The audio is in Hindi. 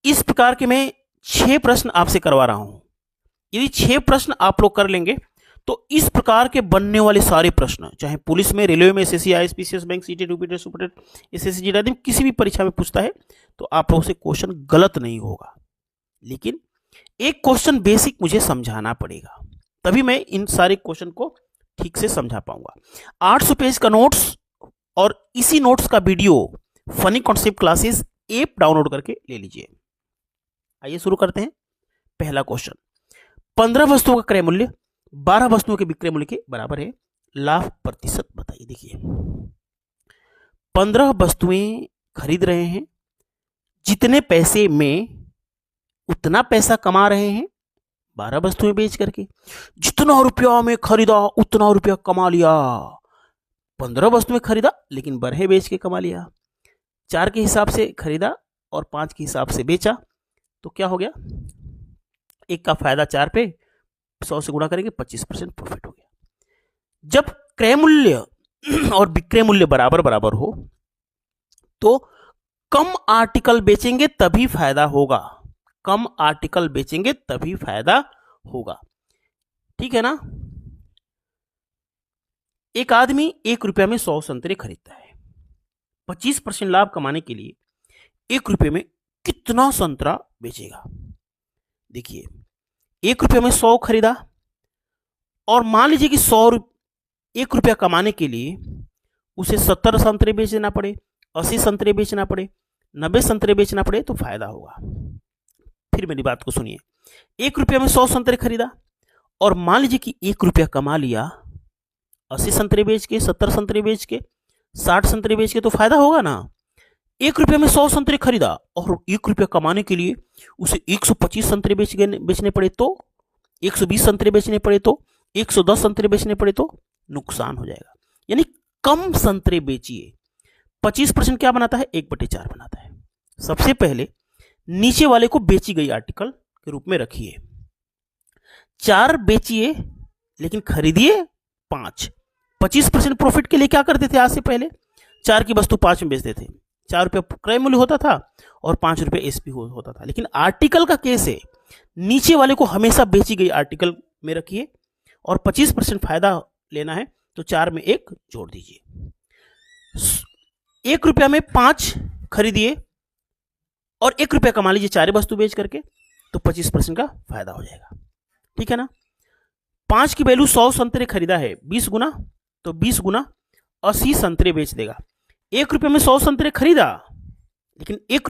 इस प्रकार के मैं 6 प्रश्न आपसे करवा रहा हूं। यदि 6 प्रश्न आप लोग कर लेंगे तो इस प्रकार के बनने वाले सारे प्रश्न, चाहे पुलिस में, रेलवे में, SSC, ISPCS, bank, CTET, UPTET, super TET, SSC, GD, किसी भी परीक्षा में पूछता है तो आप लोगों से क्वेश्चन गलत नहीं होगा। लेकिन एक क्वेश्चन बेसिक मुझे समझाना पड़ेगा, तभी मैं इन सारे क्वेश्चन को ठीक से समझा पाऊंगा। 800 पेज का नोट्स और इसी नोट्स का video funny concept classes app download करके ले लीजिए। आइए शुरू करते हैं। पहला क्वेश्चन, 15 वस्तुओं का क्रय मूल्य 12 वस्तुओं के विक्रय मूल्य के बराबर है, लाभ प्रतिशत बताइए। देखिए 15 वस्तुएं खरीद रहे हैं, जितने पैसे में उतना पैसा कमा रहे हैं 12 वस्तुएं बेच करके। जितना रुपया में खरीदा उतना रुपया कमा लिया। 15 वस्तुएं खरीदा लेकिन बरहे बेच के कमा लिया। 4 के हिसाब से खरीदा और 5 के हिसाब से बेचा तो क्या हो गया, एक का फायदा 4 पे 100 से गुणा करेंगे 25% प्रॉफिट हो गया। जब क्रय मूल्य और विक्रय मूल्य बराबर बराबर हो तो कम आर्टिकल बेचेंगे तभी फायदा होगा। कम आर्टिकल बेचेंगे तभी फायदा होगा, ठीक है ना। एक आदमी 1 रुपया में 100 संतरे खरीदता है। 25% लाभ कमाने के लिए 1 रुपये में कितना संतरा बेचेगा। देखिए 1 रुपये में 100 खरीदा और मान लीजिए कि 1 रुपया कमाने के लिए उसे 70 संतरे बेच देना पड़े, 80 संतरे बेचना पड़े, 90 संतरे बेचना पड़े तो फायदा होगा। फिर मेरी बात को सुनिए, 1 रुपया में 100 संतरे खरीदा और मान लीजिए कि 1 रुपया कमा लिया 80 संतरे बेच के, 70 संतरे बेच के, 60 संतरे बेच के तो फायदा होगा ना। 1 रुपये में 100 संतरे खरीदा और 1 रुपया कमाने के लिए उसे 125 संतरे बेचने पड़े तो, 120 संतरे बेचने पड़े तो, 110 संतरे बेचने पड़े तो नुकसान हो जाएगा। यानी कम संतरे बेचिए। 25% क्या बनाता है, 1/4 बनाता है। सबसे पहले नीचे वाले को बेची गई आर्टिकल के रूप में रखिए। 4 बेचिए लेकिन खरीदिए 5। 25% प्रॉफिट के लिए क्या करते थे, आज से पहले 4 की वस्तु 5 में बेचते थे। 4 रुपये क्रय मूल्य होता था और 5 रुपये एसपी होता था। लेकिन आर्टिकल का केस है, नीचे वाले को हमेशा बेची गई आर्टिकल में रखिए और 25% फायदा लेना है तो 4 में 1 जोड़ दीजिए। 1 रुपया में 5 खरीदिए और 1 रुपया कमा लीजिए 4 वस्तु बेच करके तो 25% का फायदा हो जाएगा, ठीक है ना। 5 की वैल्यू 100 संतरे खरीदा है, 20 गुना तो 20 गुना 80 संतरे बेच देगा। 1 रुपये में 100 संतरे खरीदा लेकिन 1